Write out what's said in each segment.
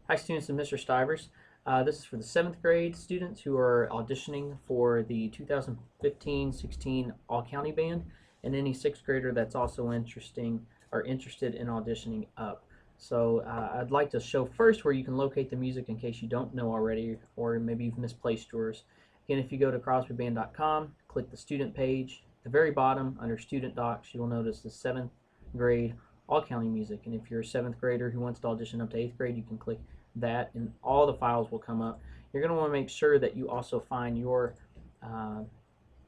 Hi students and Mr. Stivers. This is for the 7th grade students who are auditioning for the 2015-16 All-County Band, and any 6th grader that's also interested in auditioning up. So I'd like to show first where you can locate the music in case you don't know already, or maybe you've misplaced yours. Again, if you go to crosbyband.com, click the student page, at the very bottom under student docs you will notice the 7th grade All-County music, and if you're a 7th grader who wants to audition up to 8th grade, you can click that and all the files will come up. You're going to want to make sure that you also find your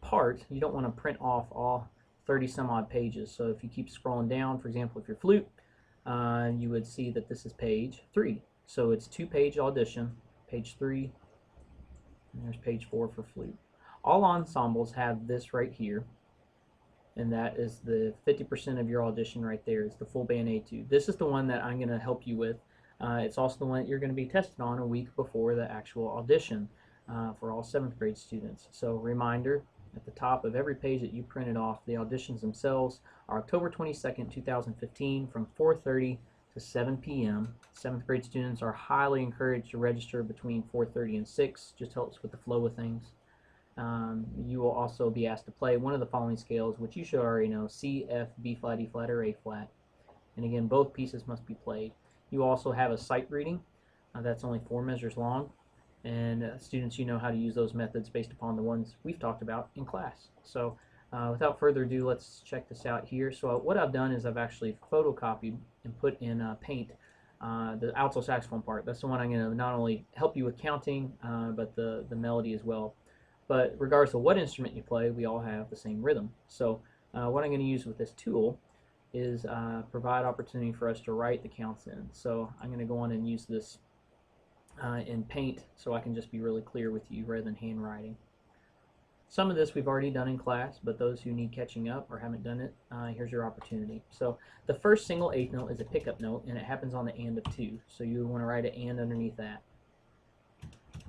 part. You don't want to print off all 30 some odd pages. So if you keep scrolling down, for example, if you're flute, you would see that this is page 3. So it's 2-page audition, page 3, and there's page 4 for flute. All ensembles have this right here, and that is the 50% of your audition right there. Is the full band etude. This is the one that I'm going to help you with. It's also the one that you're going to be tested on a week before the actual audition for all 7th grade students. So reminder, at the top of every page that you printed off, the auditions themselves are October 22nd, 2015 from 4:30 to 7 p.m. 7th grade students are highly encouraged to register between 4:30 and 6. Just helps with the flow of things. You will also be asked to play one of the following scales, which you should already know: C, F, B flat, E flat, or A flat. And again, both pieces must be played. You also have a sight reading that's only 4 measures long, and students, you know how to use those methods based upon the ones we've talked about in class. So without further ado, let's check this out here. So what I've done is I've actually photocopied and put in Paint the alto saxophone part. That's the one I'm going to not only help you with counting, but the melody as well. But regardless of what instrument you play, we all have the same rhythm. So what I'm going to use with this tool is provide opportunity for us to write the counts in. So I'm going to go on and use this in Paint so I can just be really clear with you rather than handwriting. Some of this we've already done in class, but those who need catching up or haven't done it, here's your opportunity. So the first single eighth note is a pickup note, and it happens on the and of 2. So you want to write an and underneath that.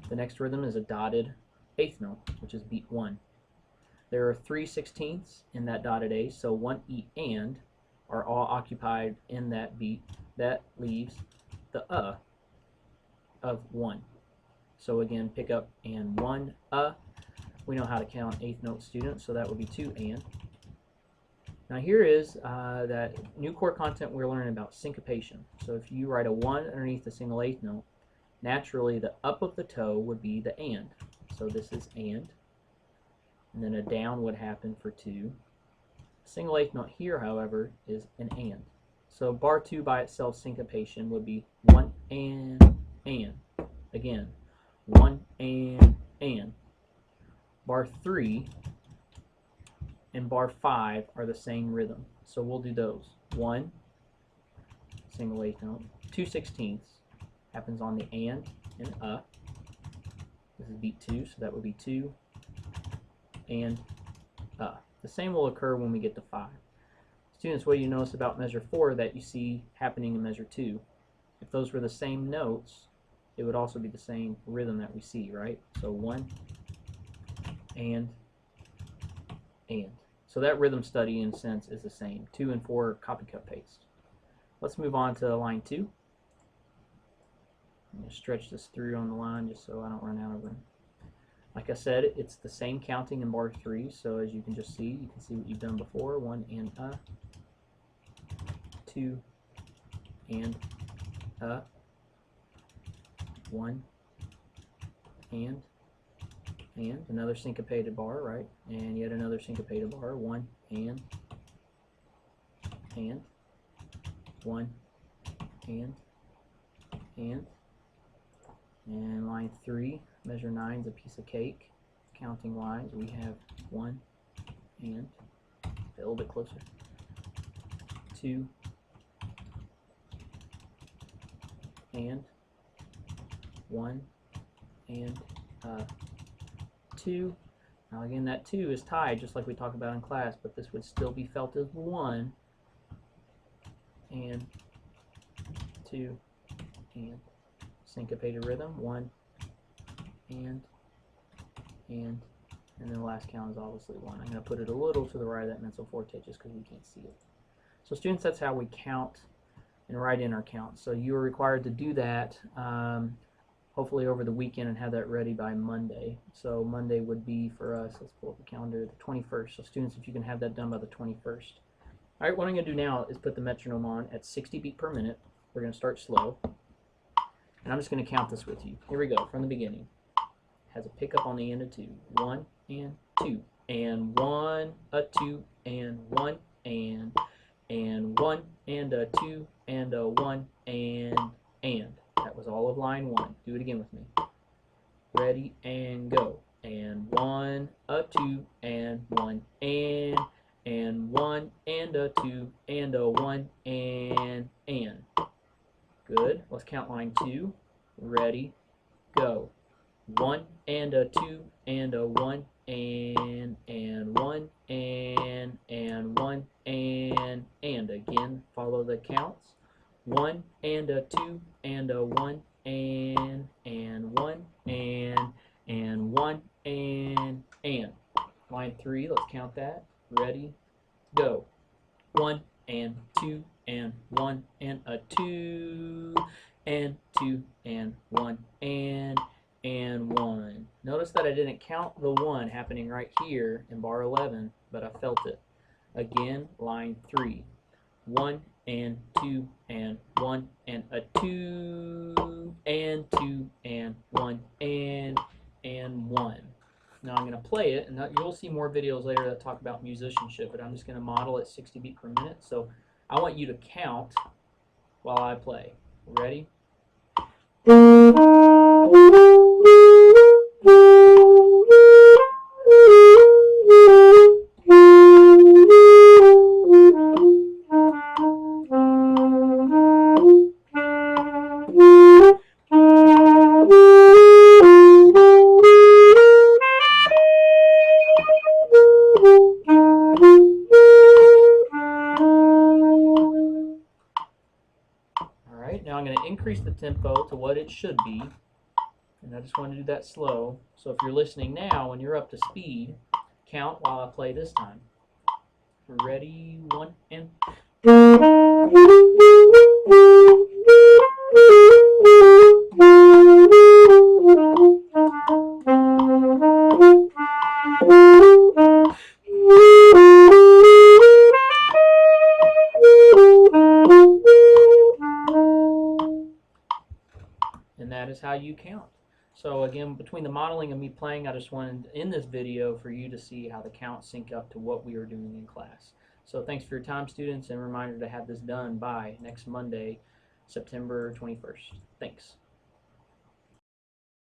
The next rhythm is a dotted eighth note, which is beat 1. There are 3/16ths in that dotted A, so 1 E and are all occupied in that beat. That leaves the of 1. So again, pick up and 1 We know how to count eighth note students, so that would be 2 and. Now here is that new core content we're learning about syncopation. So if you write a 1 underneath the single eighth note, naturally the up of the toe would be the and. So this is and then a down would happen for 2. Single eighth note here, however, is an and. So bar 2 by itself, syncopation, would be 1 and. Again, 1 and. Bar 3 and bar 5 are the same rhythm. So we'll do those. 1, single eighth note. 2/16ths happens on the and. This is beat 2, so that would be 2 and The same will occur when we get to 5. Students, what do you notice about measure 4 that you see happening in measure 2? If those were the same notes, it would also be the same rhythm that we see, right? So 1 and. So that rhythm study, in a sense, is the same. 2 and 4 copy, cut, paste. Let's move on to line 2. I'm going to stretch this through on the line just so I don't run out of room. Like I said, it's the same counting in bar 3, so as you can just see, you can see what you've done before. 1 and 2 and 1 and another syncopated bar, right? And yet another syncopated bar. 1 and 1 and line 3, measure 9 is a piece of cake. Counting wise, we have 1 and, a little bit closer, 2 and 1 and 2. Now again, that 2 is tied just like we talked about in class, but this would still be felt as 1 and 2 and. Syncopated rhythm, 1 and then the last count is obviously 1. I'm going to put it a little to the right of that mental forte just because we can't see it. So students, that's how we count and write in our counts. So you are required to do that hopefully over the weekend and have that ready by Monday. So Monday would be for us, let's pull up the calendar, the 21st. So students, if you can have that done by the 21st. All right, what I'm going to do now is put the metronome on at 60 beats per minute. We're going to start slow. And I'm just going to count this with you. Here we go, from the beginning. Has a pickup on the end of 2. 1 and 2. And 1, a 2, and 1, and 1, and a 2, and a 1, and. That was all of line 1. Do it again with me. Ready, and go. And 1, a 2, and 1, and 1, and a 2, and a 1, and. Good. Let's count line 2. Ready, go. 1 and a 2 and a 1 and 1 and 1 and again follow the counts. 1 and a 2 and a 1 and 1 and 1 and. Line 3, let's count that. Ready, go. 1 and 2 and 1 and a 2 and 2 and 1 and 1. Notice that I didn't count the 1 happening right here in bar 11, but I felt it. Again, line 3. 1 and 2 and 1 and a 2 and 2 and 1 and 1. Now I'm going to play it, and you'll see more videos later that talk about musicianship, but I'm just going to model at 60 beats per minute. So I want you to count while I play. Ready? Now I'm going to increase the tempo to what it should be, and I just want to do that slow. So if you're listening now, when you're up to speed, count while I play this time. Ready, 1 and. And that is how you count. So again, between the modeling and me playing, I just wanted in this video for you to see how the counts sync up to what we are doing in class. So thanks for your time, students, and a reminder to have this done by next Monday, September 21st. Thanks.